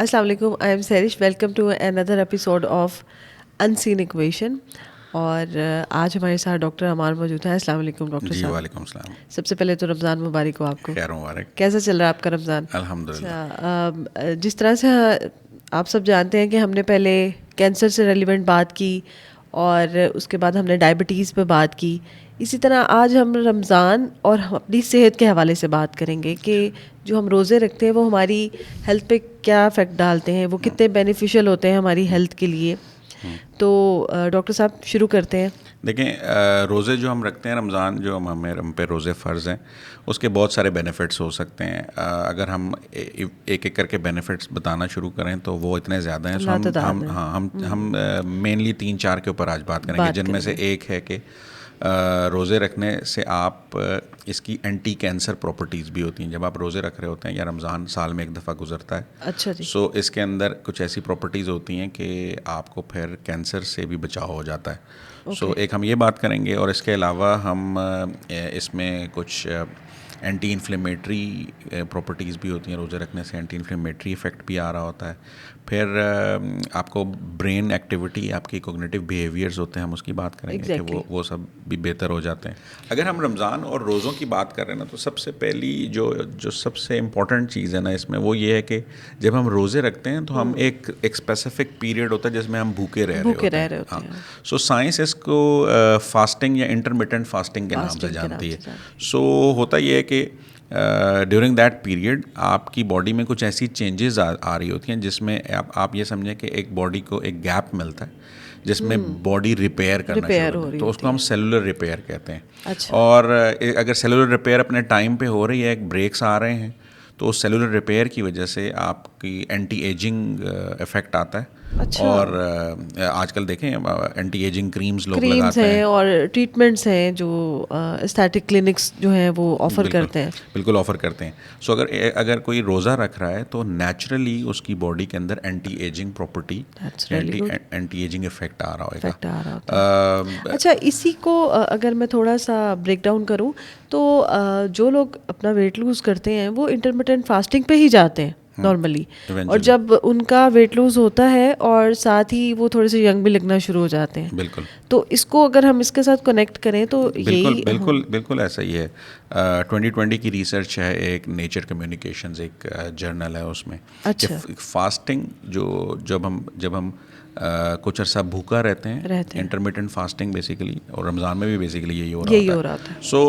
السلام علیکم. I am Suresh. Welcome to another episode of unseen equation. اور آج ہمارے ساتھ ڈاکٹر عمار موجود ہیں. السلام علیکم ڈاکٹر صاحب. وعلیکم السلام. سب سے پہلے تو رمضان مبارک ہو آپ کو. خیر مبارک. کیسا چل رہا ہے آپ کا رمضان؟ الحمدللہ. جس طرح سے آپ سب جانتے ہیں کہ ہم نے پہلے کینسر سے ریلیونٹ بات کی اور اس کے بعد ہم نے ڈائبٹیز پہ بات کی. اسی طرح آج ہم رمضان اور اپنی صحت کے حوالے سے بات کریں گے کہ جو ہم روزے رکھتے ہیں وہ ہماری ہیلتھ پہ کیا افیکٹ ڈالتے ہیں, وہ کتنے بینیفیشیل ہوتے ہیں ہماری ہیلتھ کے لیے. تو ڈاکٹر صاحب شروع کرتے ہیں. دیکھیں, روزے جو ہم رکھتے ہیں, رمضان جو ہم پہ روزے فرض ہیں, اس کے بہت سارے بینیفٹس ہو سکتے ہیں. اگر ہم ایک ایک کر کے بینیفٹس بتانا شروع کریں تو وہ اتنے زیادہ ہیں. سو ہم مینلی 3-4 کے اوپر آج بات کریں گے, جن میں سے ایک ہے کہ روزے رکھنے سے آپ اس کی اینٹی کینسر پراپرٹیز بھی ہوتی ہیں. جب آپ روزے رکھ رہے ہوتے ہیں یا رمضان سال میں ایک دفعہ گزرتا ہے, اچھا جی, سو اس کے اندر کچھ ایسی پراپرٹیز ہوتی ہیں کہ آپ کو پھر کینسر سے بھی بچاؤ ہو جاتا ہے. سو ایک ہم یہ بات کریں گے, اور اس کے علاوہ ہم اس میں کچھ اینٹی انفلیمیٹری پراپرٹیز بھی ہوتی ہیں. روزے رکھنے سے اینٹی انفلیمیٹری افیکٹ بھی آ رہا ہوتا ہے. پھر آپ کو برین ایکٹیویٹی, آپ کی کوگنیٹیو بیہیویئرز ہوتے ہیں, ہم اس کی بات کریں گے کہ وہ سب بھی بہتر ہو جاتے ہیں. اگر ہم رمضان اور روزوں کی بات کر رہے ہیں نا, تو سب سے پہلی جو سب سے امپورٹنٹ چیز ہے نا اس میں, وہ یہ ہے کہ جب ہم روزے رکھتے ہیں تو ہم ایک اسپیسیفک پیریڈ ہوتا ہے جس میں ہم بھوکے رہ رہے ہوتے ہیں. سو سائنس اس کو فاسٹنگ یا انٹرمیٹنٹ فاسٹنگ کے نام سے جانتی ہے. سو ہوتا یہ ہے کہ ڈیورنگ دیٹ پیریڈ آپ کی باڈی میں کچھ ایسی چینجز آ رہی ہوتی ہیں جس میں آپ یہ سمجھیں کہ ایک باڈی کو ایک گیپ ملتا ہے جس میں باڈی ریپیئر کرنا شروع ہوتی ہے, تو اس کو ہم سیلولر ریپیئر کہتے ہیں. اور اگر سیلولر ریپیئر اپنے ٹائم پہ ہو رہی ہے, ایک بریکس آ رہے ہیں, تو اس سیلولر ریپیئر کی وجہ سے آپ کی اینٹی ایجنگ افیکٹ آتا ہے. اور آج کل دیکھیں اینٹی ایجنگ کریمز لوگ لگاتے ہیں, اور ٹریٹمنٹس ہیں جو اسٹیٹک کلینکس جو ہیں وہ آفر کرتے ہیں. بالکل آفر کرتے ہیں. سو اگر کوئی روزہ رکھ رہا ہے تو نیچرلی اس کی باڈی کے اندر anti ageing property, anti ageing effect آ رہا ہوگا. اچھا, اسی کو اگر میں تھوڑا سا بریک ڈاؤن کروں تو جو لوگ اپنا ویٹ لوز کرتے ہیں وہ انٹرمیٹنٹ فاسٹنگ پہ ہی جاتے ہیں نارملی, اور جب ان کا ویٹ لوز ہوتا ہے اور ساتھ ہی وہ تھوڑے سے ینگ بھی لگنا شروع ہو جاتے ہیں. بالکل. تو اس کو اگر ہم اس کے ساتھ کنیکٹ کریں تو بالکل ایسا ہی ہے. 2020 کی ریسرچ ہے, ایک نیچر کمیونیکیشنز ایک جرنل ہے, اس میں فاسٹنگ جب ہم کچھ عرصہ بھوکا رہتے ہیں, انٹرمیٹنٹ فاسٹنگ بیسیکلی, اور رمضان میں بھی بیسیکلی یہی ہو رہا تھا. سو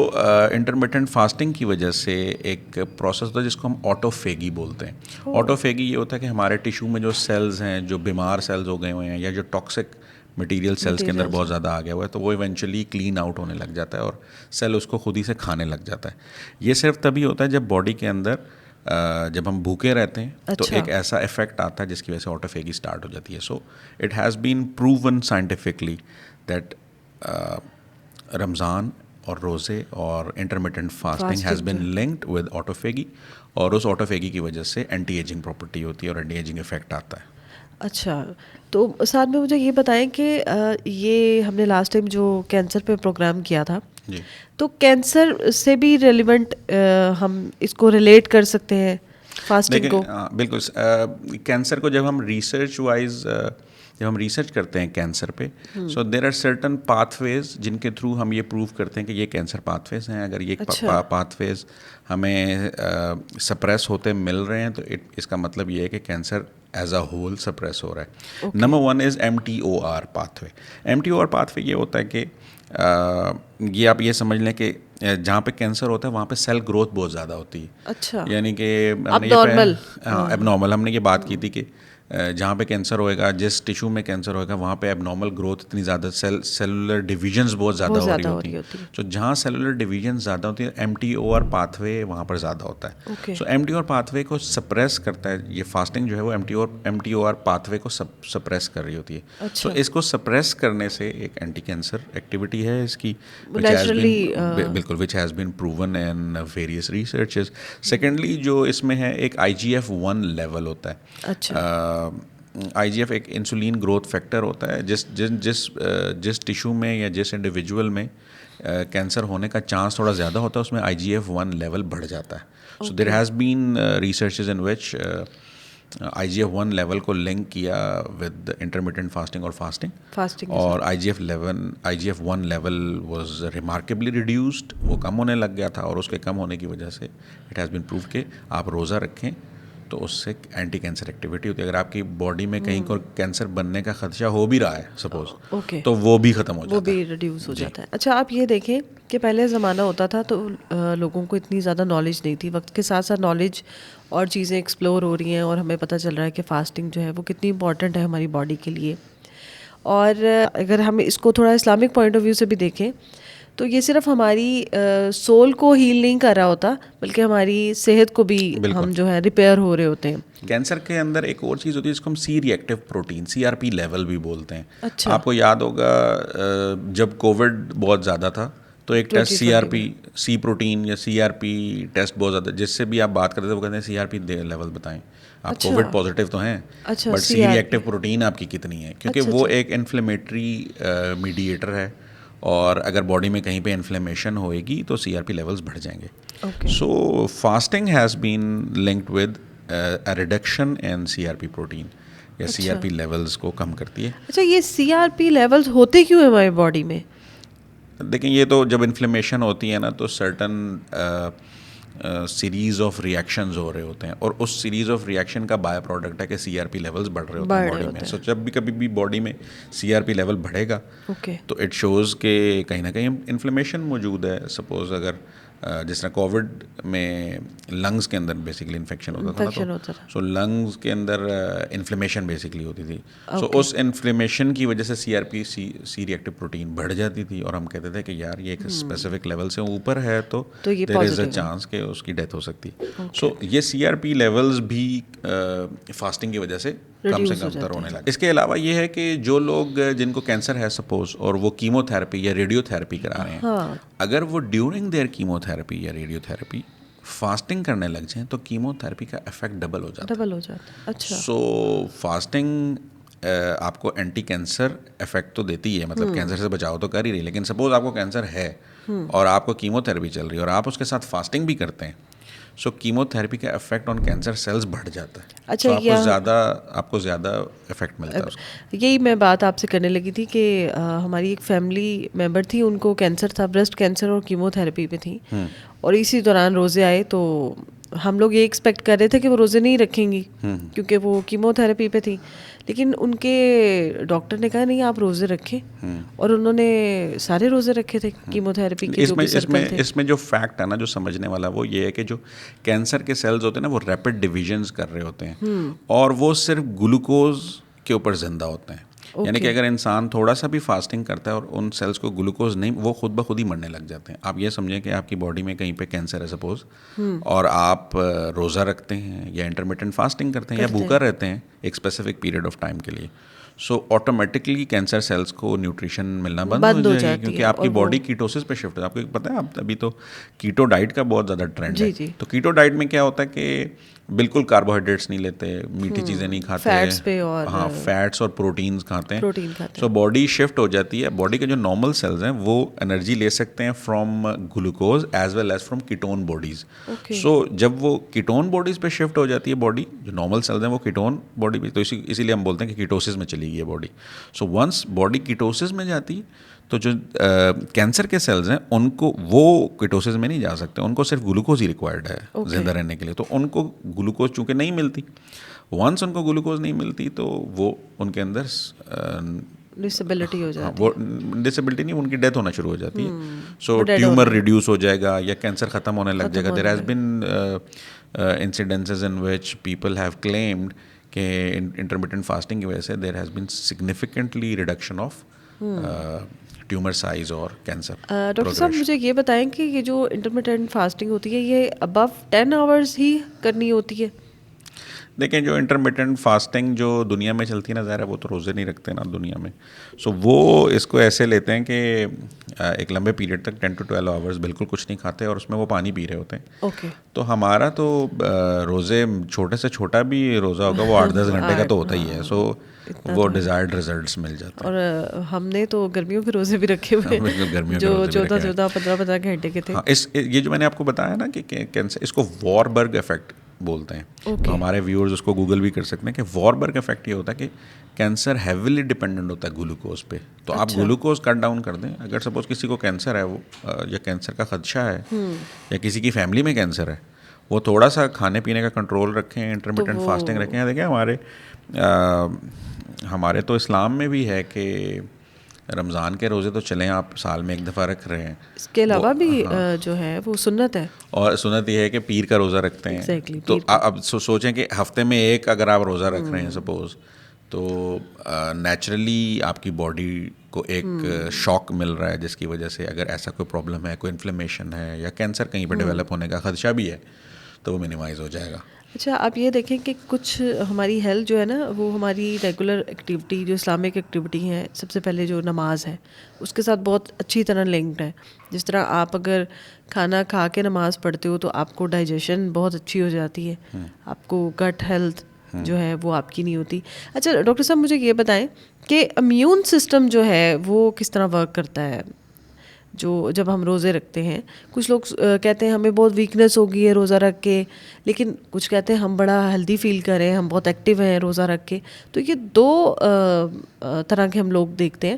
انٹرمیٹنٹ فاسٹنگ کی وجہ سے ایک پروسیس ہوتا ہے جس کو ہم آٹوفیگی بولتے ہیں. آٹوفیگی یہ ہوتا ہے کہ ہمارے ٹیشو میں جو سیلز ہیں, جو بیمار سیلز ہو گئے ہوئے ہیں یا جو ٹاکسک مٹیریل سیلز کے اندر بہت زیادہ آ گیا ہوا ہے, تو وہ ایونچولی کلین آؤٹ ہونے لگ جاتا ہے اور سیل اس کو خود ہی سے کھانے لگ جاتا ہے. یہ صرف تبھی ہوتا ہے جب باڈی کے اندر جب ہم بھوکے رہتے ہیں تو ایک ایسا افیکٹ آتا ہے جس کی وجہ سے آٹوفیگی اسٹارٹ ہو جاتی ہے. So it has been proven scientifically that Ramzan اور روزے اور intermittent fasting has been linked with autophagy, اور اس آٹوفیگی کی وجہ سے اینٹی ایجنگ پراپرٹی ہوتی ہے اور اینٹی ایجنگ افیکٹ آتا ہے. اچھا, تو ساتھ میں مجھے یہ بتائیں کہ یہ ہم نے لاسٹ ٹائم جو کینسر پہ پروگرام کیا تھا, تو کینسر سے بھی ریلیونٹ ہم اس کو ریلیٹ کر سکتے ہیں فاسٹنگ کو؟ بالکل. کینسر کو جب ہم ریسرچ کرتے ہیں کینسر پہ, سو دیر آر سرٹن پاتھ ویز جن کے تھرو ہم یہ پروو کرتے ہیں کہ یہ کینسر پاتھ ویز ہیں. اگر یہ پاتھ ویز ہمیں سپریس ہوتے مل رہے ہیں تو اس کا مطلب یہ ہے کہ cancer as a whole suppress ہو رہا ہے. Number 1 is MTOR pathway. MTOR pathway یہ ہوتا ہے کہ یہ آپ یہ سمجھ لیں کہ جہاں پہ کینسر ہوتا ہے وہاں پہ سیل گروتھ بہت زیادہ ہوتی ہے. اچھا, یعنی کہ اب نارمل ہم نے یہ بات کی تھی کہ جہاں پہ کینسر ہوئے گا, جس ٹیشو میں کینسر ہوئے گا, وہاں پہ اب نارمل گروتھ اتنی زیادہ, سیلولر ڈویژنز بہت زیادہ ہو رہی ہوتی ہیں. تو جہاں سیلولر ڈویژنز زیادہ ہوتی ہیں, MTOR پاتھ وے وہاں پر زیادہ ہوتا ہے. سو MTOR پاتھ وے کو سپریس کرتا ہے. یہ فاسٹنگ جو ہے وہ MTOR پاتھ وے کو سپریس کر رہی ہوتی ہے. سو اس کو سپریس کرنے سے ایک اینٹی کینسر ایکٹیویٹی ہے اس کی, بالکل, which has been proven in various researches. Secondly جو اس میں ہے ایک IGF-1 لیول ہوتا ہے. IGF ایک انسولین گروتھ فیکٹر ہوتا ہے. جس ٹیشو میں یا جس انڈیویجول میں کینسر ہونے کا چانس تھوڑا زیادہ ہوتا ہے, اس میں IGF-1 لیول بڑھ جاتا ہے. So there has been researches in which IGF-1 level کو لنک کیا ود انٹرمیٹنٹ فاسٹنگ اور فاسٹنگ اور IGF-1 لیول واز ریمارکیبلی ریڈیوسڈ, وہ کم ہونے لگ گیا تھا, اور اس کے کم ہونے کی وجہ سے اٹ ہیز بین پروو کہ آپ روزہ رکھیں تو اس سے اینٹی کینسر ایکٹیویٹی ہوتی ہے. اگر آپ کی باڈی میں کہیں کو کینسر بننے کا خدشہ ہو بھی رہا ہے سپوز, تو وہ بھی ختم ہو جاتا ہے, وہ بھی ریڈیوس ہو جاتا ہے. اچھا آپ یہ دیکھیں کہ پہلے زمانہ ہوتا تھا تو لوگوں کو اتنی زیادہ نالج نہیں تھی. وقت کے ساتھ ساتھ نالج اور چیزیں ایکسپلور ہو رہی ہیں, اور ہمیں پتہ چل رہا ہے کہ فاسٹنگ جو ہے وہ کتنی امپورٹنٹ ہے ہماری باڈی کے لیے. اور اگر ہم اس کو تھوڑا اسلامک پوائنٹ آف ویو سے بھی دیکھیں تو یہ صرف ہماری سول کو ہیل نہیں کر رہا ہوتا, بلکہ ہماری صحت کو بھی ہم جو ہے ریپیئر ہو رہے ہوتے ہیں. کینسر کے اندر ایک اور چیز ہوتی ہے جس کو ہم سی reactive protein CRP level بھی بولتے ہیں. اچھا, آپ کو یاد ہوگا جب کووڈ بہت زیادہ تھا تو ایک ٹیسٹ سی پروٹین یا CRP ٹیسٹ بہت زیادہ, جس سے بھی آپ بات کرتے تھے وہ کہتے ہیں CRP لیول بتائیں, آپ کووڈ پازیٹیو تو ہیں but C reactive protein آپ کی کتنی ہے, کیونکہ وہ ایک انفلیمیٹری میڈیٹر ہے, اور اگر باڈی میں کہیں پہ انفلیمیشن ہوئے گی تو CRP لیولز بڑھ جائیں گے. So fasting has been linked with reduction in CRP protein یا CRP لیولز کو کم کرتی ہے. اچھا یہ CRP لیولز ہوتے کیوں ہیں ہماری باڈی میں؟ دیکھیں یہ تو جب انفلیمیشن ہوتی ہے نا تو سرٹن سیریز آف ریئیکشنز ہو رہے ہوتے ہیں, اور اس سیریز آف ریئیکشن کا بائی پروڈکٹ ہے کہ CRP لیولز بڑھ رہے ہوتے ہیں باڈی میں. سو جب بھی کبھی بھی باڈی میں CRP لیول بڑھے گا تو اٹ شوز کہ کہیں نہ کہیں انفلیمیشن موجود ہے. سپوز اگر جس طرح کووڈ میں لنگس کے اندر بیسکلی انفیکشن ہوتا تھا, سو لنگس کے اندر انفلیمیشن بیسکلی ہوتی تھی. سو اس انفلیمیشن کی وجہ سے CRP سی ری ایکٹیو پروٹین بڑھ جاتی تھی, اور ہم کہتے تھے کہ یار یہ ایک اسپیسیفک لیول سے اوپر ہے تو دیر از اے چانس کہ اس کی ڈیتھ ہو سکتی. سو یہ CRP لیولز بھی فاسٹنگ کی وجہ سے کم سے کم تر ہونے لگے. اس کے علاوہ یہ ہے کہ جو لوگ جن کو کینسر ہے سپوز, اور وہ کیمو تھراپی یا ریڈیو تھراپی کرا رہے ہیں, اگر وہ ڈیورنگ دیئر کیمو تھراپی یا ریڈیو تھراپی فاسٹنگ کرنے لگ جائیں تو کیمو تھراپی کا افیکٹ ڈبل ہو جاتا ہے. اچھا, سو فاسٹنگ آپ کو اینٹی کینسر افیکٹ تو دیتی ہے, مطلب کینسر سے بچاؤ تو کر ہی رہی, لیکن سپوز آپ کو کینسر ہے اور آپ کو کیمو تھراپی چل رہی ہے اور آپ اس کے ساتھ فاسٹنگ بھی کرتے ہیں, سو کیمو تھراپی کا افیکٹ آن کینسر سیلز بڑھ جاتا ہے. اچھا, آپ کو زیادہ افیکٹ ملتا ہے. یہی میں بات آپ سے کرنے لگی تھی کہ ہماری ایک فیملی ممبر تھی, ان کو کینسر تھا, بریسٹ کینسر, اور کیمو تھراپی پہ تھیں, اور اسی دوران روزے آئے تو ہم لوگ یہ ایکسپیکٹ کر رہے تھے کہ وہ روزے نہیں رکھیں گی کیونکہ وہ کیمو تھراپی پہ تھی, لیکن ان کے ڈاکٹر نے کہا نہیں آپ روزے رکھیں, اور انہوں نے سارے روزے رکھے تھے کیمو تھراپی کے جو بھی سرکل تھے. اس میں جو فیکٹ ہے نا جو سمجھنے والا وہ یہ ہے کہ جو کینسر کے سیلز ہوتے ہیں نا وہ ریپڈ ڈویژنز کر رہے ہوتے ہیں, اور وہ صرف گلوکوز کے اوپر زندہ ہوتے ہیں. یعنی کہ اگر انسان تھوڑا سا بھی فاسٹنگ کرتا ہے اور ان سیلز کو گلوکوز نہیں, وہ خود بخود ہی مرنے لگ جاتے ہیں. آپ یہ سمجھیں کہ آپ کی باڈی میں کہیں پہ کینسر ہے سپوز, اور آپ روزہ رکھتے ہیں یا انٹرمیٹنٹ فاسٹنگ کرتے ہیں یا بھوکا رہتے ہیں ایک اسپیسیفک پیریڈ آف ٹائم کے لیے, سو آٹومیٹکلی کینسر سیلز کو نیوٹریشن ملنا بند ہو جائے گی, کیونکہ آپ کی باڈی کیٹوسس پہ شفٹ ہے. آپ کو پتہ ہے ابھی تو کیٹو ڈائٹ کا بہت زیادہ ٹرینڈ ہے. تو کیٹو ڈائٹ میں کیا ہوتا ہے کہ بالکل کاربوہائیڈریٹس نہیں لیتے, میٹھی چیزیں نہیں کھاتے, ہاں فیٹس اور پروٹینز کھاتے ہیں. سو باڈی شفٹ ہو جاتی ہے. باڈی کے جو نارمل سیلز ہیں وہ انرجی لے سکتے ہیں from glucose as well as from ketone bodies. سو جب وہ کیٹون باڈیز پہ شفٹ ہو جاتی ہے باڈی, جو نارمل سیلز ہیں وہ کیٹون باڈی پہ, تو اسی لیے ہم بولتے ہیں کہ کیٹوسس میں چلی گئی ہے باڈی. سو ونس باڈی کیٹوسس میں جاتی ہے تو جو کینسر کے سیلز ہیں ان کو وہ کیٹوسس میں نہیں جا سکتے, ان کو صرف گلوکوز ہی ریکوائرڈ ہے زندہ رہنے کے لیے. تو ان کو گلوکوز چونکہ نہیں ملتی, ونس ان کو گلوکوز نہیں ملتی تو وہ ان کے اندر ڈسیبلٹی ہو جاتی ہے. وہ ڈسیبلٹی نہیں, ان کی ڈیتھ ہونا شروع ہو جاتی ہے. سو ٹیومر ریڈیوس ہو جائے گا یا کینسر ختم ہونے لگ جائے گا. There has been incidences in which people have claimed کہ انٹرمیٹنٹ فاسٹنگ کی وجہ سے there has been significantly reduction of tumour size اور کینسر. ڈاکٹر صاحب مجھے یہ بتائیں کہ یہ جو انٹرمیٹنٹ فاسٹنگ ہوتی ہے یہ ابو 10 آورس ہی کرنی ہوتی ہے؟ دیکھیں جو انٹرمیٹنٹ فاسٹنگ جو دنیا میں چلتی ہے نا, ظاہر ہے وہ تو روزے نہیں رکھتے نا دنیا میں, سو وہ اس کو ایسے لیتے ہیں کہ ایک لمبے پیریڈ تک 10 to 12 آورس بالکل کچھ نہیں کھاتے اور اس میں وہ پانی پی رہے ہوتے ہیں. تو ہمارا تو روزے چھوٹے سے چھوٹا بھی روزہ ہوگا وہ 8-10 گھنٹے کا تو ہوتا ہی ہے. سو وہ ڈیزائرڈ ریزلٹس مل جاتے ہیں. اور ہم نے تو گرمیوں کے روزے بھی رکھے ہوئے ہیں جو 14-15 گھنٹے کے تھے. یہ جو میں نے آپ کو بتایا نا کہ کینسر, اس کو واربرگ افیکٹ بولتے ہیں. تو ہمارے ویورز اس کو گوگل بھی کر سکتے ہیں کہ واربرگ افیکٹ یہ ہوتا ہے کہ کینسر ہیویلی ڈپینڈنٹ ہوتا ہے گلوکوز پہ. تو آپ گلوکوز کٹ ڈاؤن کر دیں. اگر سپوز کسی کو کینسر ہے وہ یا کینسر کا خدشہ ہے یا کسی کی فیملی میں کینسر ہے, وہ تھوڑا سا کھانے پینے کا کنٹرول رکھیں, انٹرمیٹنٹ فاسٹنگ رکھیں. دیکھیں ہمارے تو اسلام میں بھی ہے کہ رمضان کے روزے تو چلیں آپ سال میں ایک دفعہ رکھ رہے ہیں, اس کے علاوہ بھی جو ہے وہ سنت ہے, اور سنت یہ ہے کہ پیر کا روزہ رکھتے ہیں. تو اب سوچیں کہ ہفتے میں ایک اگر آپ روزہ رکھ رہے ہیں سپوز, تو نیچرلی آپ کی باڈی کو ایک شاک مل رہا ہے جس کی وجہ سے اگر ایسا کوئی پرابلم ہے, کوئی انفلیمیشن ہے یا کینسر کہیں پہ ڈیولپ ہونے کا خدشہ بھی ہے تو وہ منیمائز ہو جائے گا. اچھا, آپ یہ دیکھیں کہ کچھ ہماری ہیلتھ جو ہے نا وہ ہماری ریگولر ایکٹیویٹی جو اسلامک ایکٹیویٹی ہے, سب سے پہلے جو نماز ہے اس کے ساتھ بہت اچھی طرح لنکڈ ہے. جس طرح آپ اگر کھانا کھا کے نماز پڑھتے ہو تو آپ کو ڈائجیشن بہت اچھی ہو جاتی ہے, آپ کو گٹ ہیلتھ جو ہے وہ آپ کی نہیں ہوتی. اچھا ڈاکٹر صاحب مجھے یہ بتائیں کہ امیون سسٹم جو ہے وہ کس طرح ورک کرتا ہے جب ہم روزے رکھتے ہیں؟ کچھ لوگ کہتے ہیں ہمیں بہت ویکنیس ہو گئی ہے روزہ رکھ کے, لیکن کچھ کہتے ہیں ہم بڑا ہیلدی فیل کر رہے ہیں, ہم بہت ایکٹیو ہیں روزہ رکھ کے. تو یہ دو طرح کے ہم لوگ دیکھتے ہیں,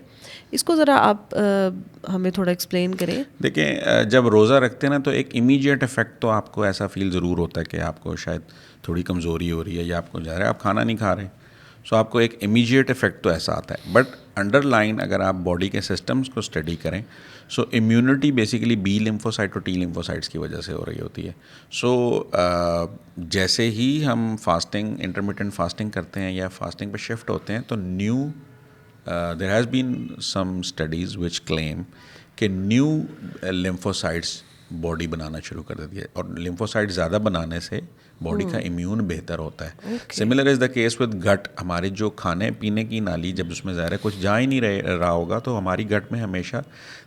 اس کو ذرا آپ ہمیں تھوڑا ایکسپلین کریں. دیکھیں جب روزہ رکھتے ہیں نا تو ایک امیجیٹ افیکٹ تو آپ کو ایسا فیل ضرور ہوتا ہے کہ آپ کو شاید تھوڑی کمزوری ہو رہی ہے یا آپ کو جا رہا ہے, آپ کھانا نہیں کھا رہے, سو آپ کو ایک امیجیٹ افیکٹ تو ایسا آتا ہے. بٹ انڈر لائن اگر آپ باڈی کے سسٹمز کو اسٹڈی کریں, سو امیونٹی بیسیکلی بی لیمفوسائٹ اور ٹی لیمفوسائٹس کی وجہ سے ہو رہی ہوتی ہے. سو جیسے ہی ہم فاسٹنگ انٹرمیٹنٹ فاسٹنگ کرتے ہیں یا فاسٹنگ پہ شفٹ ہوتے ہیں تو there has been some studies which claim کہ نیو لیمفوسائٹس باڈی بنانا شروع کر دیتی ہے, اور لیمفوسائٹ زیادہ بنانے سے باڈی کا امیون بہتر ہوتا ہے. Similar is the case with گٹ. ہمارے جو کھانے پینے کی نالی جب اس میں ظاہر ہے کچھ جا ہی نہیں رہا ہوگا تو ہماری گٹ میں ہمیشہ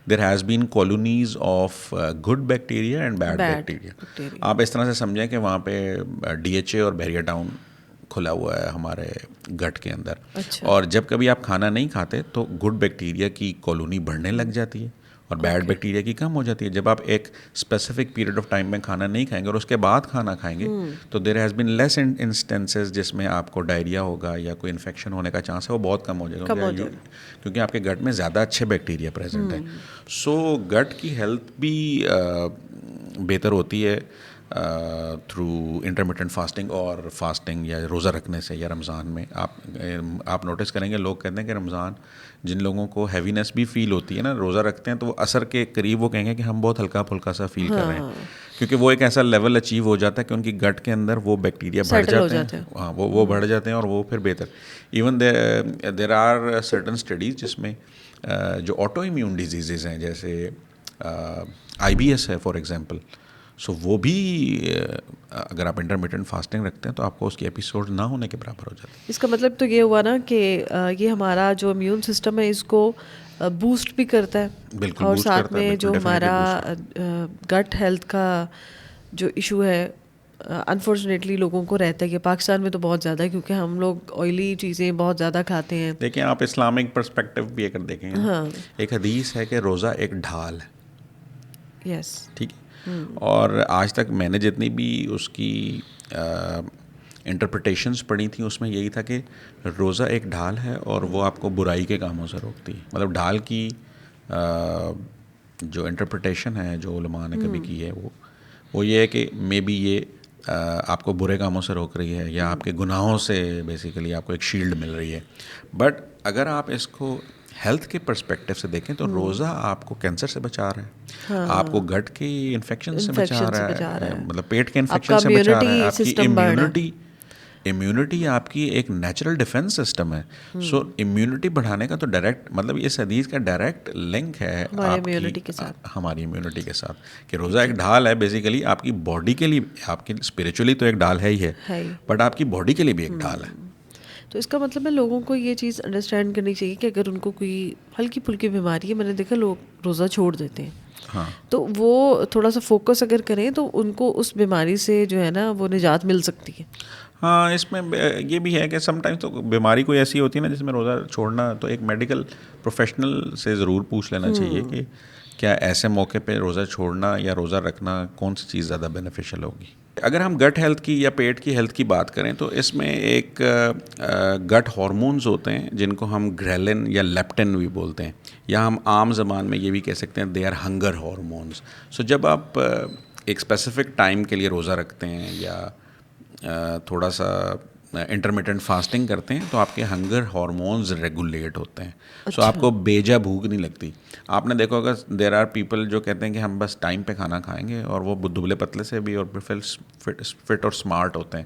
دیر has been colonies of good bacteria and bad bacteria. آپ اس طرح سے سمجھیں کہ وہاں پہ DHA اور بیریا ٹاؤن کھلا ہوا ہے ہمارے گٹ کے اندر. اور جب کبھی آپ کھانا نہیں کھاتے تو گڈ بیکٹیریا کی کالونی بڑھنے لگ جاتی ہے اور بیڈ بیکٹیریا کی کم ہو جاتی ہے. جب آپ ایک اسپیسیفک پیریڈ آف ٹائم میں کھانا نہیں کھائیں گے اور اس کے بعد کھانا کھائیں گے تو دیر ہیز بین لیس انسٹینسز جس میں آپ کو ڈائریا ہوگا یا کوئی انفیکشن ہونے کا چانس ہے وہ بہت کم ہو جائے گا, کیونکہ آپ کے گٹ میں زیادہ اچھے بیکٹیریا پریزنٹ ہیں. سو گٹ کی ہیلتھ بھی بہتر ہوتی ہے تھرو انٹرمیٹنٹ فاسٹنگ اور فاسٹنگ یا روزہ رکھنے سے. یا رمضان میں آپ نوٹس کریں گے لوگ کہتے ہیں کہ رمضان جن لوگوں کو ہیوینس بھی فیل ہوتی ہے نا روزہ رکھتے ہیں تو وہ عصر کے قریب وہ کہیں گے کہ ہم بہت ہلکا پھلکا سا فیل کر رہے ہیں, کیونکہ وہ ایک ایسا لیول اچیو ہو جاتا ہے کہ ان کی گٹ کے اندر وہ بیکٹیریا بڑھ جاتے ہیں. ہاں وہ بڑھ جاتے ہیں اور وہ پھر بہتر. Even there are certain studies جس میں جو آٹو امیون ڈیزیزز ہیں جیسے IBS ہے فار ایگزامپل, سو وہ بھی اگر آپ انٹرمیٹنٹ فاسٹنگ رکھتے ہیں تو آپ کو اس کے ایپیسوڈ نہ ہونے کے برابر ہو جاتے ہیں. اس کا مطلب تو یہ ہوا نا کہ یہ ہمارا جو امیون سسٹم ہے اس کو بوسٹ بھی کرتا ہے, بالکل, اور ساتھ میں جو ہمارا گٹ ہیلتھ کا جو ایشو ہے انفارچونیٹلی لوگوں کو رہتا ہے کہ پاکستان میں تو بہت زیادہ ہے کیونکہ ہم لوگ آئلی چیزیں بہت زیادہ کھاتے ہیں. دیکھیں آپ اسلامک پرسپیکٹو بھی اگر دیکھیں, ایک حدیث ہے کہ روزہ ایک ڈھال ہے. یس, ٹھیک ہے. اور آج تک میں نے جتنی بھی اس کی انٹرپریٹیشنس پڑھی تھیں اس میں یہی تھا کہ روزہ ایک ڈھال ہے اور وہ آپ کو برائی کے کاموں سے روکتی ہے. مطلب ڈھال کی جو انٹرپریٹیشن ہے جو علماء نے کبھی کی ہے وہ یہ ہے کہ مے بی یہ آپ کو برے کاموں سے روک رہی ہے یا آپ کے گناہوں سے بیسیکلی آپ کو ایک شیلڈ مل رہی ہے. بٹ اگر آپ اس کو ہیلتھ کے پرسپیکٹو سے دیکھیں تو روزہ آپ کو کینسر سے بچا رہا ہے, آپ کو گٹ کی انفیکشن سے بچا رہا ہے, مطلب پیٹ کے انفیکشن سے بچا رہا ہے, آپ کی امیونٹی آپ کی ایک نیچرل ڈیفینس سسٹم ہے. سو امیونٹی بڑھانے کا تو ڈائریکٹ مطلب اس حدیث کا ڈائریکٹ لنک ہے ہماری امیونٹی کے ساتھ کہ روزہ ایک ڈھال ہے بیسیکلی آپ کی باڈی کے لیے. آپ کی اسپریچولی تو ایک ڈھال ہے ہی ہے, بٹ آپ کی باڈی کے لیے بھی ایک ڈھال ہے. تو اس کا مطلب ہے لوگوں کو یہ چیز انڈرسٹینڈ کرنی چاہیے کہ اگر ان کو کوئی ہلکی پھلکی بیماری ہے, میں نے دیکھا لوگ روزہ چھوڑ دیتے ہیں, تو وہ تھوڑا سا فوکس اگر کریں تو ان کو اس بیماری سے جو ہے نا وہ نجات مل سکتی ہے. ہاں, اس میں یہ بھی ہے کہ سم ٹائمز تو بیماری کوئی ایسی ہوتی ہے نا جس میں روزہ چھوڑنا تو ایک میڈیکل پروفیشنل سے ضرور پوچھ لینا چاہیے کہ کیا ایسے موقع پہ روزہ چھوڑنا یا روزہ رکھنا کون سی چیز زیادہ بینیفیشیل ہوگی. اگر ہم گٹ ہیلتھ کی یا پیٹ کی ہیلتھ کی بات کریں تو اس میں ایک گٹ ہارمونز ہوتے ہیں جن کو ہم گریلن یا لیپٹن بھی بولتے ہیں، یا ہم عام زبان میں یہ بھی کہہ سکتے ہیں دے آر ہنگر ہارمونز. سو جب آپ ایک اسپیسیفک ٹائم کے لیے روزہ رکھتے ہیں یا تھوڑا سا انٹرمیٹنٹ فاسٹنگ کرتے ہیں تو آپ کے ہنگر ہارمونز ریگولیٹ ہوتے ہیں. سو آپ کو بیجا بھوک نہیں لگتی. آپ نے دیکھا ہوگا دیر آر پیپل جو کہتے ہیں کہ ہم بس ٹائم پہ کھانا کھائیں گے، اور وہ دبلے پتلے سے بھی اور فٹ اور اسمارٹ ہوتے ہیں،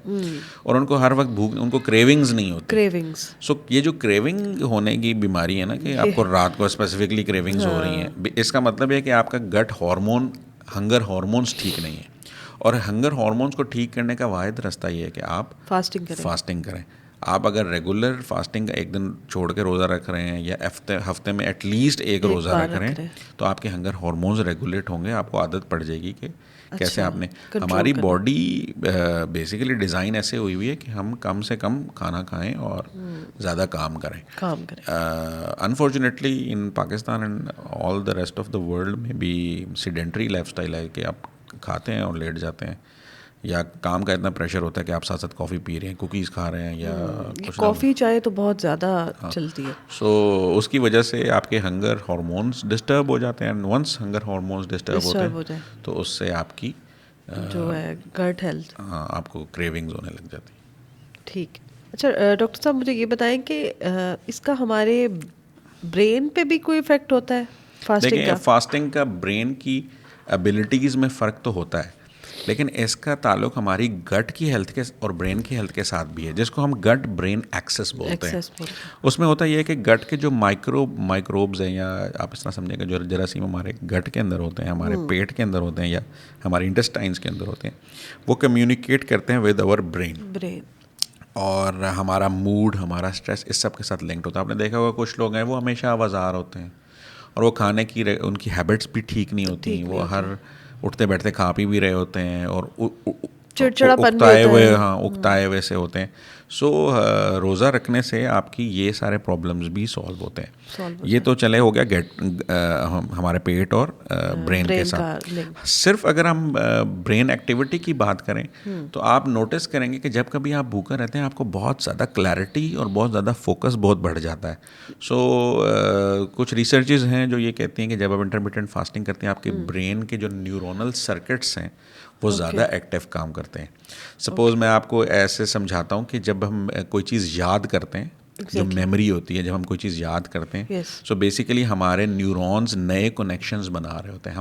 اور ان کو ہر وقت بھوک، ان کو کریونگز نہیں ہوتی. کریونگز. سو یہ جو کریونگ ہونے کی بیماری ہے نا کہ آپ کو رات کو اسپیسیفکلی کریونگز ہو رہی ہیں، اس کا مطلب ہے کہ آپ کا گٹ ہارمون، ہنگر ہارمونز ٹھیک نہیں ہے. اور ہنگر ہارمونز کو ٹھیک کرنے کا واحد راستہ یہ ہے کہ آپ فاسٹنگ کریں. آپ اگر ریگولر فاسٹنگ کا ایک دن چھوڑ کے روزہ رکھ رہے ہیں یا ہفتے میں ایٹ لیسٹ ایک روزہ رکھ رہے ہیں تو آپ کے ہنگر ہارمونز ریگولیٹ ہوں گے. آپ کو عادت پڑ جائے گی کہ کیسے آپ نے. ہماری باڈی بیسیکلی ڈیزائن ایسے ہوئی ہوئی ہے کہ ہم کم سے کم کھانا کھائیں اور زیادہ کام کریں. Unfortunately in Pakistan and all the rest of the world میں بھی سیڈنٹری لائف اسٹائل ہے کہ آپ کھاتے ہیں اور لیٹ جاتے ہیں، یا کام کا اتنا پریشر ہوتا ہے کہ آپ ساتھ ساتھ کافی پی رہے ہیں، کوکیز کھا رہے ہیں، یا کافی چائے تو بہت زیادہ چلتی ہے. سو اس کی وجہ سے آپ کے ہنگر ہارمونز ڈسٹرب ہو جاتے ہیں. ونس ہنگر ہارمونز ڈسٹرب ہوتے ہیں تو اس سے آپ کی جو ہے گٹ ہیلتھ، آپ کو کریونگز ہونے لگ جاتی. ٹھیک. اچھا ڈاکٹر صاحب مجھے یہ بتائیں کہ اس کا ہمارے برین پہ بھی کوئی افیکٹ ہوتا ہے فاسٹنگ کا؟ دیکھیں فاسٹنگ کا برین کی ایبلٹیز میں فرق تو ہوتا ہے، لیکن اس کا تعلق ہماری گٹ کی ہیلتھ کے اور برین کی ہیلتھ کے ساتھ بھی ہے، جس کو ہم گٹ برین ایکسس بولتے ہیں. اس میں ہوتا یہ ہے کہ گٹ کے جو مائکروبز ہیں، یا آپ اس طرح سمجھیں کہ جو جراثیم ہمارے گٹ کے اندر ہوتے ہیں، ہمارے پیٹ کے اندر ہوتے ہیں، یا ہمارے انٹسٹائنس کے اندر ہوتے ہیں، وہ کمیونیکیٹ کرتے ہیں ود آور برین. اور ہمارا موڈ، ہمارا اسٹریس اس سب کے ساتھ لنکڈ ہوتا ہے. آپ نے دیکھا ہوگا کچھ لوگ ہیں وہ ہمیشہ آوازار ہوتے ہیں، اور وہ کھانے کی ان کی ہیبٹس بھی ٹھیک نہیں ہوتی. وہ ہر اٹھتے بیٹھتے کھا پی بھی رہے ہوتے ہیں، اور اکتائے ہوئے سے ہوتے ہیں. سو روزہ رکھنے سے آپ کی یہ سارے پرابلمز بھی سالو ہوتے ہیں. یہ تو چلے ہو گیا ہمارے پیٹ اور برین کے ساتھ. صرف اگر ہم برین ایکٹیویٹی کی بات کریں تو آپ نوٹس کریں گے کہ جب کبھی آپ بھوکا رہتے ہیں آپ کو بہت زیادہ کلیئرٹی اور بہت زیادہ فوکس بہت بڑھ جاتا ہے. سو کچھ ریسرچز ہیں جو یہ کہتی ہیں کہ جب آپ انٹرمیٹنٹ فاسٹنگ کرتے ہیں آپ کے برین کے جو نیورونل سرکٹس ہیں وہ زیادہ ایکٹیو کام کرتے ہیں. سپوز میں آپ کو ایسے سمجھاتا ہوں کہ جب ہم کوئی چیز یاد کرتے ہیں، جو میموری ہوتی ہے، جب ہم کوئی چیز یاد کرتے ہیں، سو بیسیکلی ہمارے نیورونز نئے کنیکشنز بنا رہے ہوتے ہیں.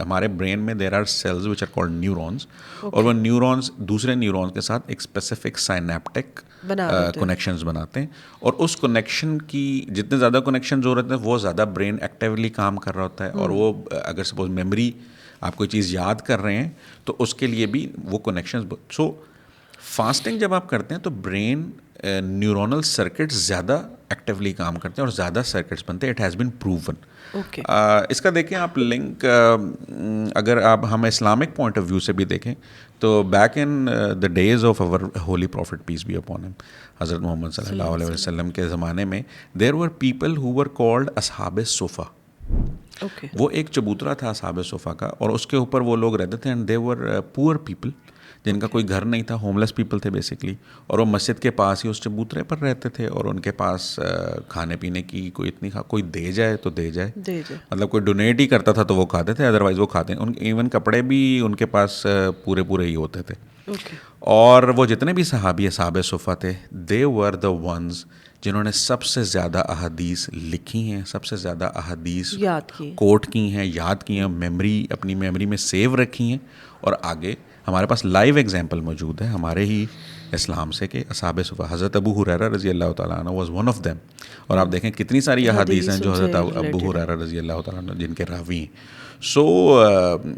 ہمارے برین میں there are cells which are called neurons, اور وہ نیورونز دوسرے نیورونز کے ساتھ ایک اسپیسیفک سائنیپٹک کنیکشنز بناتے ہیں، اور اس کنیکشن کی جتنے زیادہ کنیکشنز ہو رہے ہیں وہ زیادہ برین ایکٹیولی کام کر رہا ہوتا ہے. اور وہ اگر سپوز میموری آپ کوئی چیز یاد کر رہے ہیں تو اس کے لیے بھی وہ کنیکشنز. سو فاسٹنگ جب آپ کرتے ہیں تو برین نیورونل سرکٹس زیادہ ایکٹیولی کام کرتے ہیں اور زیادہ سرکٹس بنتے ہیں. It has been proven. اس کا دیکھیں آپ لنک، اگر آپ ہم اسلامک پوائنٹ آف ویو سے بھی دیکھیں تو back in the days of our holy prophet peace be upon him, حضرت محمد صلی اللہ علیہ وسلم کے زمانے میں دیر were people who were called اصحاب صفا. وہ ایک چبوترا تھا اصحاب صفا کا، اور اس کے اوپر وہ لوگ رہتے تھے. And they were poor people جن کا کوئی گھر نہیں تھا، ہوم لیس پیپل تھے بیسکلی، اور وہ مسجد کے پاس ہی اس چبوترے پر رہتے تھے. اور ان کے پاس کھانے پینے کی کوئی اتنی کوئی دے جائے تو دے جائے، مطلب کوئی ڈونیٹ ہی کرتا تھا تو وہ کھاتے تھے، ادروائز وہ کھاتے ہیں. ایون کپڑے بھی ان کے پاس پورے ہی ہوتے تھے. اور وہ جتنے بھی صحابی اصحاب صفا تھے دے ور دا ونز جنہوں نے سب سے زیادہ احادیث لکھی ہیں، سب سے زیادہ احادیث کوٹ کی ہیں، یاد کی ہیں، اپنی میموری میں سیو رکھی ہیں. اور آگے ہمارے پاس لائیو ایگزامپل موجود ہے ہمارے ہی اسلام سے کہ اصحاب صفا، حضرت ابو ہریرہ رضی اللہ تعالیٰ عنہ واز ون آف دیم. اور آپ دیکھیں کتنی ساری احادیث ہیں جو حضرت ابو ہریرہ رضی اللہ تعالیٰ عنہ جن کے راوی ہیں. سو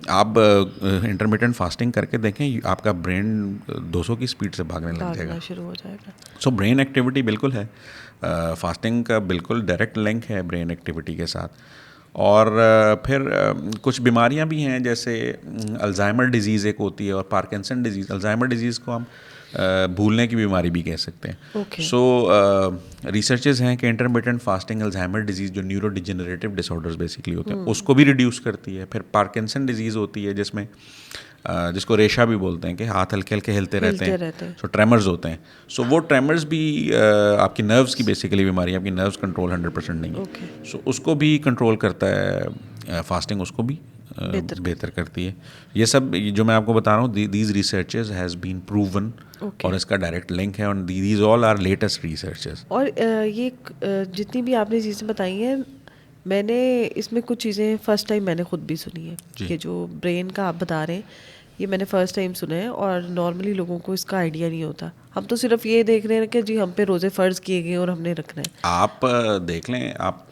آپ انٹرمیٹنٹ فاسٹنگ کر کے دیکھیں، آپ کا برین 200 کی اسپیڈ سے بھاگنے لگ جائے گا، شروع ہو جائے گا. سو برین ایکٹیویٹی بالکل ہے، فاسٹنگ کا بالکل ڈائریکٹ لنک ہے برین ایکٹیویٹی کے ساتھ. اور پھر کچھ بیماریاں بھی ہیں جیسے الزائمر ڈیزیز ایک ہوتی ہے، اور پارکنسن ڈیزیز. الزائمر ڈیزیز کو ہم بھولنے کی بیماری بھی کہہ سکتے ہیں. سو ریسرچز ہیں کہ انٹرمیٹنٹ فاسٹنگ الزائمر ڈیزیز جو نیورو ڈیجنریٹو ڈس آرڈرز بیسکلی ہوتے ہیں اس کو بھی ریڈیوس کرتی ہے. پھر پارکنسن ڈیزیز ہوتی ہے جس میں جس کو ریشا بھی بولتے ہیں کہ ہاتھ ہلکے ہلکے ہلتے رہتے ہیں, سو ٹریمرز ہوتے ہیں. سو وہ ٹریمرز بھی آپ کی نروس کی بیسیکلی بیماری ہے, آپ کی نروس کنٹرول 100% نہیں ہے. سو اس کو بھی کنٹرول کرتا ہے فاسٹنگ, اس کو بھی بہتر کرتی ہے. یہ سب جو میں آپ کو بتا رہا ہوں, these researches has been proven, اور اس کا ڈائریکٹ لنک ہے, اور these all are latest researches. اور یہ جتنی بھی آپ نے چیزیں بتائی ہیں, میں نے اس میں کچھ چیزیں فرسٹ ٹائم میں نے خود بھی سنی ہے کہ جو برین کا آپ بتا رہے ہیں یہ میں نے فرسٹ ٹائم سنا ہے, اور نارملی لوگوں کو اس کا آئیڈیا نہیں ہوتا. ہم تو صرف یہ دیکھ رہے ہیں کہ جی ہم پہ روزے فرض کیے گئے اور ہم نے رکھنا ہے. آپ دیکھ لیں, آپ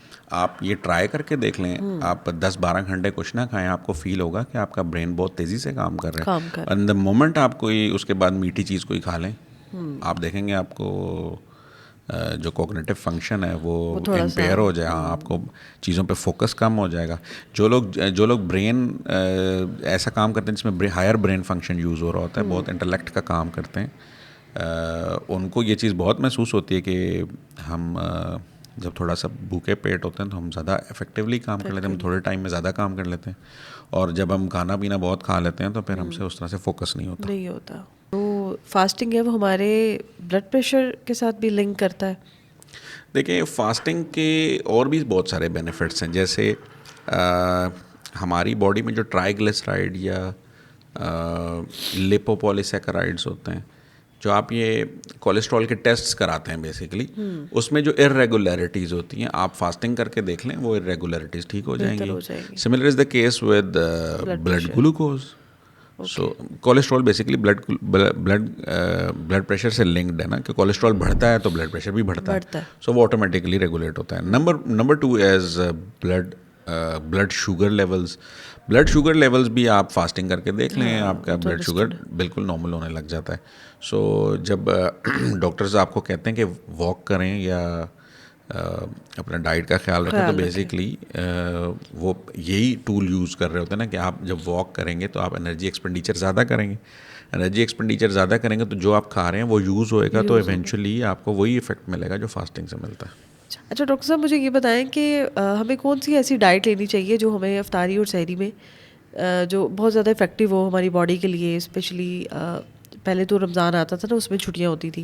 یہ ٹرائی کر کے دیکھ لیں, آپ 10-12 گھنٹے کچھ نہ کھائیں, آپ کو فیل ہوگا کہ آپ کا برین بہت تیزی سے کام کر رہا ہے. اینڈ دا مومنٹ آپ کوئی اس کے بعد میٹھی چیز کوئی کھا لیں, آپ دیکھیں گے آپ کو جو کوگنیٹو فنکشن ہے وہ امپیئر ہو جائے. آپ کو چیزوں پہ فوکس کم ہو جائے گا. جو لوگ برین ایسا کام کرتے ہیں جس میں ہائر برین فنکشن یوز ہو رہا ہوتا ہے, بہت انٹلیکٹ کا کام کرتے ہیں, ان کو یہ چیز بہت محسوس ہوتی ہے کہ ہم جب تھوڑا سا بھوکے پیٹ ہوتے ہیں تو ہم زیادہ افیکٹیولی کام کر لیتے ہیں, ہم تھوڑے ٹائم میں زیادہ کام کر لیتے ہیں, اور جب ہم کھانا پینا بہت کھا لیتے ہیں تو پھر ہم سے اس طرح سے فوکس نہیں ہوتا. تو فاسٹنگ ہے وہ ہمارے بلڈ پریشر کے ساتھ بھی لنک کرتا ہے. دیکھیں فاسٹنگ کے اور بھی بہت سارے بینیفٹس ہیں, جیسے ہماری باڈی میں جو ٹرائیگلیسرائڈ یا لیپوپولیسیکرائڈس ہوتے ہیں, جو آپ یہ کولیسٹرول کے ٹیسٹس کراتے ہیں بیسیکلی, اس میں جو ارریگولیرٹیز ہوتی ہیں آپ فاسٹنگ کر کے دیکھ لیں, وہ ارریگولیرٹیز ٹھیک ہو جائیں گی. Similar is the case with blood glucose. So cholesterol basically blood pressure سے لنکڈ ہے نا, کہ کولیسٹرول بڑھتا ہے تو بلڈ پریشر بھی بڑھتا ہے, سو وہ آٹومیٹکلی ریگولیٹ ہوتا ہے. Number 2 is blood sugar levels. Blood sugar levels بھی آپ فاسٹنگ کر کے دیکھ لیں, آپ کا بلڈ شوگر بالکل نارمل ہونے لگ جاتا ہے. سو جب ڈاکٹرز آپ کو کہتے ہیں کہ واک کریں یا اپنا ڈائٹ کا خیال رکھیں, تو بیسکلی وہ یہی ٹول یوز کر رہے ہوتے ہیں نا, کہ آپ جب واک کریں گے تو آپ انرجی ایکسپینڈیچر زیادہ کریں گے. انرجی ایکسپینڈیچر زیادہ کریں گے تو جو آپ کھا رہے ہیں وہ یوز ہوئے گا, تو ایونچولی آپ کو وہی افیکٹ ملے گا جو فاسٹنگ سے ملتا ہے. اچھا ڈاکٹر صاحب, مجھے یہ بتائیں کہ ہمیں کون سی ایسی ڈائٹ لینی چاہیے جو ہمیں افطاری اور سحری میں جو بہت زیادہ افیکٹو ہو ہماری باڈی کے لیے, اسپیشلی پہلے تو رمضان آتا تھا نا, اس میں چھٹیاں ہوتی تھی,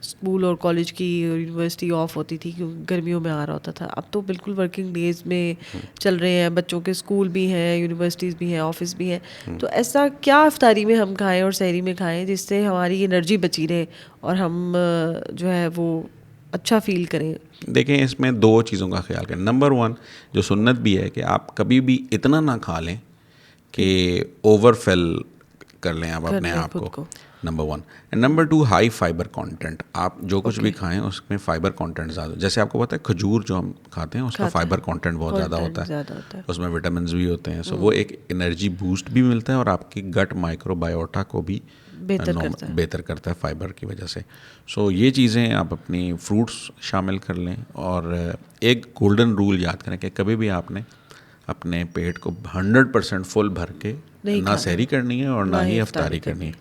اسکول اور کالج کی یونیورسٹی آف ہوتی تھی کیونکہ گرمیوں میں آ رہا ہوتا تھا. اب تو بالکل ورکنگ ڈیز میں چل رہے ہیں, بچوں کے اسکول بھی ہیں, یونیورسٹیز بھی ہیں, آفس بھی ہیں. تو ایسا کیا افطاری میں ہم کھائیں اور سحری میں کھائیں جس سے ہماری انرجی بچی رہے اور ہم جو ہے وہ اچھا فیل کریں؟ دیکھیں اس میں 2 چیزوں کا خیال کریں. نمبر 1 جو سنت بھی ہے کہ آپ کبھی بھی اتنا نہ کھا لیں کہ اوور فل کر لیں آپ اپنے آپ کو, number 1. And number 2 high fibre content. آپ جو کچھ بھی کھائیں اس میں فائبر کانٹینٹ زیادہ, جیسے آپ کو پتہ ہے کھجور جو ہم کھاتے ہیں اس کا فائبر کانٹینٹ بہت زیادہ ہوتا ہے, اس میں وٹامنز بھی ہوتے ہیں. سو وہ ایک انرجی بوسٹ بھی ملتا ہے, اور آپ کی گٹ مائکرو بایوٹا کو بھی بہتر کرتا ہے فائبر کی وجہ سے. سو یہ چیزیں آپ اپنی فروٹس شامل کر لیں, اور ایک گولڈن رول یاد کریں کہ کبھی بھی آپ نے اپنے پیٹ کو 100% فل بھر کے نہ سحری کرنی ہے اور نہ ہی افطاری کرنی ہے,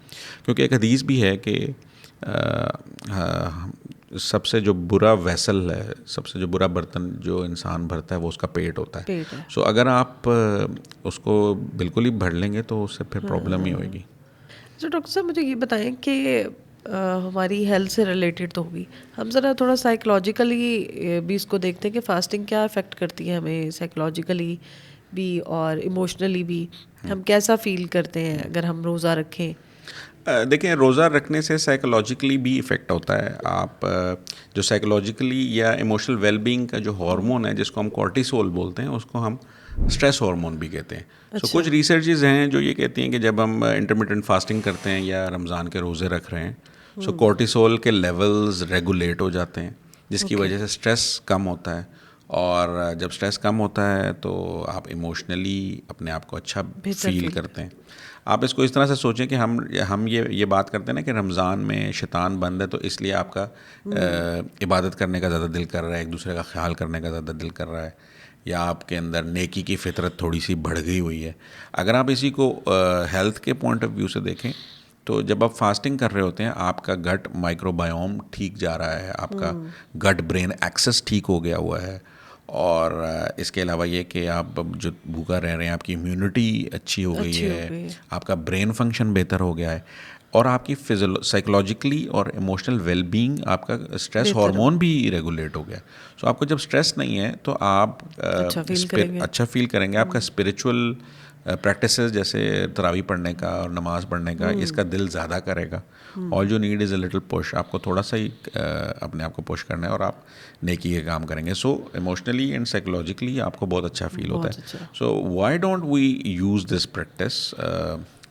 کیونکہ ایک حدیث بھی ہے کہ سب سے جو برا ویسل ہے, سب سے جو برا برتن جو انسان بھرتا ہے وہ اس کا پیٹ ہوتا ہے. سو اگر آپ اس کو بالکل ہی بھر لیں گے تو اس سے پھر پرابلم ہی ہوئے گی. تو ڈاکٹر صاحب مجھے یہ بتائیں کہ ہماری ہیلتھ سے ریلیٹڈ تو ہوگی, ہم ذرا تھوڑا سائیکلوجیکلی بھی اس کو دیکھتے ہیں کہ فاسٹنگ کیا افیکٹ کرتی ہے ہمیں سائیکلوجیکلی بھی اور ایموشنلی بھی, ہم کیسا فیل کرتے ہیں اگر ہم روزہ رکھیں؟ دیکھیں روزہ رکھنے سے سائیکلوجیکلی بھی افیکٹ ہوتا ہے. آپ جو سائیکلوجیکلی یا ایموشنل ویل بینگ کا جو ہارمون ہے جس کو ہم کورٹیسول بولتے ہیں, اس کو ہم اسٹریس ہارمون بھی کہتے ہیں. سو کچھ ریسرچز ہیں جو یہ کہتی ہیں کہ جب ہم انٹرمیٹنٹ فاسٹنگ کرتے ہیں یا رمضان کے روزے رکھ رہے ہیں, سو کورٹیسول کے لیولز ریگولیٹ ہو جاتے ہیں, جس کی وجہ سے اسٹریس کم ہوتا ہے. اور جب اسٹریس کم ہوتا ہے تو آپ ایموشنلی اپنے آپ کو اچھا فیل کرتے ہیں. آپ اس کو اس طرح سے سوچیں کہ ہم یہ بات کرتے ہیں نا کہ رمضان میں شیطان بند ہے, تو اس لیے آپ کا عبادت کرنے کا زیادہ دل کر رہا ہے, ایک دوسرے کا خیال کرنے کا زیادہ دل کر رہا ہے, یا آپ کے اندر نیکی کی فطرت تھوڑی سی بڑھ گئی ہوئی ہے. اگر آپ اسی کو ہیلتھ کے پوائنٹ آف ویو سے دیکھیں تو جب آپ فاسٹنگ کر رہے ہوتے ہیں آپ کا گٹ مائکرو بایوم ٹھیک جا رہا ہے, آپ کا گٹ برین ایکسس ٹھیک ہو گیا ہوا ہے, اور اس کے علاوہ یہ کہ آپ اب جو بھوکا رہ رہے ہیں آپ کی امیونٹی اچھی ہو گئی ہے, آپ کا برین فنکشن بہتر ہو گیا ہے, اور آپ کی سائیکولوجیکلی اور ایموشنل ویل بینگ, آپ کا اسٹریس ہارمون بھی ریگولیٹ ہو گیا. سو آپ کو جب اسٹریس نہیں ہے تو آپ اچھا فیل کریں گے. آپ کا اسپریچول پریکٹسز جیسے تراویح پڑھنے کا اور نماز پڑھنے کا, اس کا دل زیادہ کرے گا. All you need is a little push. آپ کو تھوڑا سا ہی اپنے آپ کو پش کرنا ہے اور آپ نیکی کے کام کریں گے. سو ایموشنلی اینڈ سائیکولوجیکلی آپ کو بہت اچھا فیل ہوتا ہے. So why don't we use this practice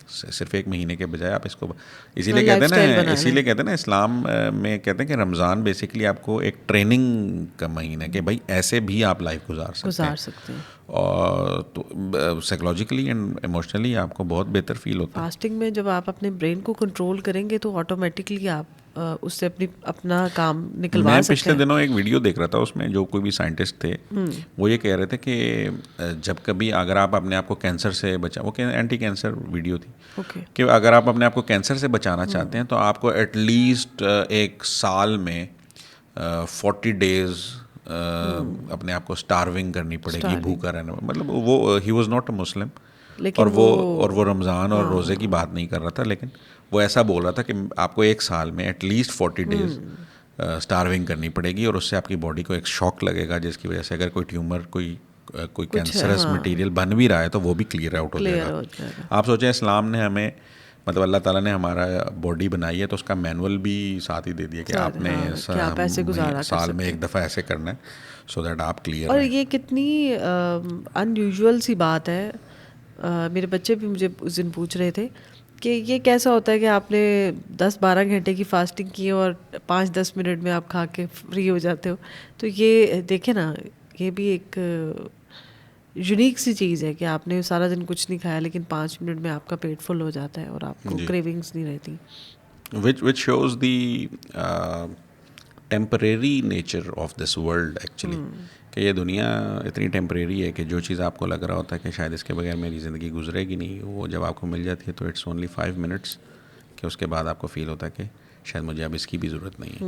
صرف ایک مہینے کے بجائے آپ اس کو, اسی لیے کہتے ہیں نا اسلام میں کہتے ہیں کہ رمضان بیسکلی آپ کو ایک ٹریننگ کا مہینہ ہے کہ بھائی ایسے بھی آپ لائف گزار سکتے ہیں, اور تو سائیکولوجیکلی اینڈ ایموشنلی آپ کو بہت بہتر فیل ہوتا ہے. فاسٹنگ میں جب آپ اپنے برین کو کنٹرول کریں گے تو آٹومیٹکلی آپ اس سے اپنا کام نکلوا سکتے ہیں. میں پچھلے دنوں ایک ویڈیو دیکھ رہا تھا, اس میں جو کوئی بھی سائنٹسٹ تھے وہ یہ کہہ رہے تھے کہ جب کبھی اگر آپ اپنے آپ کو کینسر سے وہ اینٹی کینسر ویڈیو تھی, کہ اگر آپ اپنے آپ کو کینسر سے بچانا چاہتے ہیں تو آپ کو ایٹ لیسٹ ایک سال میں 40 days اپنے آپ کو اسٹارونگ کرنی پڑے گی, بھوکا رہنا. مطلب وہ ہی واز ناٹ اے مسلم, اور وہ رمضان اور روزے کی بات نہیں کر رہا تھا, لیکن وہ ایسا بول رہا تھا کہ آپ کو ایک سال میں ایٹ لیسٹ 40 days اسٹارونگ کرنی پڑے گی, اور اس سے آپ کی باڈی کو ایک شاک لگے گا جس کی وجہ سے اگر کوئی ٹیومر کوئی کینسرس مٹیریل بن بھی رہا ہے تو وہ بھی کلیئر آؤٹ ہو جائے گا. آپ سوچیں اسلام نے ہمیں, مطلب اللہ تعالیٰ نے ہمارا باڈی بنائی ہے تو اس کا مینول بھی ساتھ ہی دے دیا کہ آپ نے سال میں ایک دفعہ ایسے کرنا ہے, سو دیٹ آپ کلیئر. اور یہ کتنی ان یوزول سی بات ہے. میرے بچے بھی مجھے اس دن پوچھ رہے تھے کہ یہ کیسا ہوتا ہے کہ آپ نے 10-12 گھنٹے کی فاسٹنگ کی اور 5-10 منٹ میں آپ کھا کے فری ہو جاتے ہو. تو یہ دیکھیں نا, یہ بھی ایک یونیک سی چیز ہے کہ آپ نے سارا دن کچھ نہیں کھایا لیکن 5 منٹ میں آپ کا پیٹ فل ہو جاتا ہے اور آپ کو کریونگس نہیں رہتی. which shows the temporary nature of this world actually, کہ یہ دنیا اتنی ٹیمپریری ہے کہ جو چیز آپ کو لگ رہا ہوتا ہے کہ شاید اس کے بغیر میری زندگی گزرے گی نہیں, وہ جب آپ کو مل جاتی ہے تو اٹس اونلی 5 minutes, کہ اس کے بعد آپ کو فیل ہوتا ہے کہ شاید مجھے اب اس کی بھی ضرورت نہیں ہے.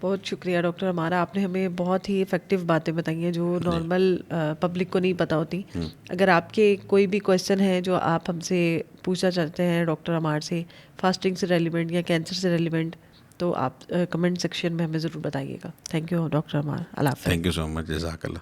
بہت شکریہ ڈاکٹر ہمارا, آپ نے ہمیں بہت ہی افیکٹو باتیں بتائی ہیں جو نارمل پبلک کو نہیں پتہ ہوتی. اگر آپ کے کوئی بھی کویشچن ہے جو آپ ہم سے پوچھنا چاہتے ہیں ڈاکٹر عمار سے, فاسٹنگ سے ریلیونٹ یا کینسر سے ریلیونٹ, تو آپ کمنٹ سیکشن میں ہمیں ضرور بتائیے گا. Thank you doctor Ammar. اللہ حافظ. Thank you so much. جزاک اللہ.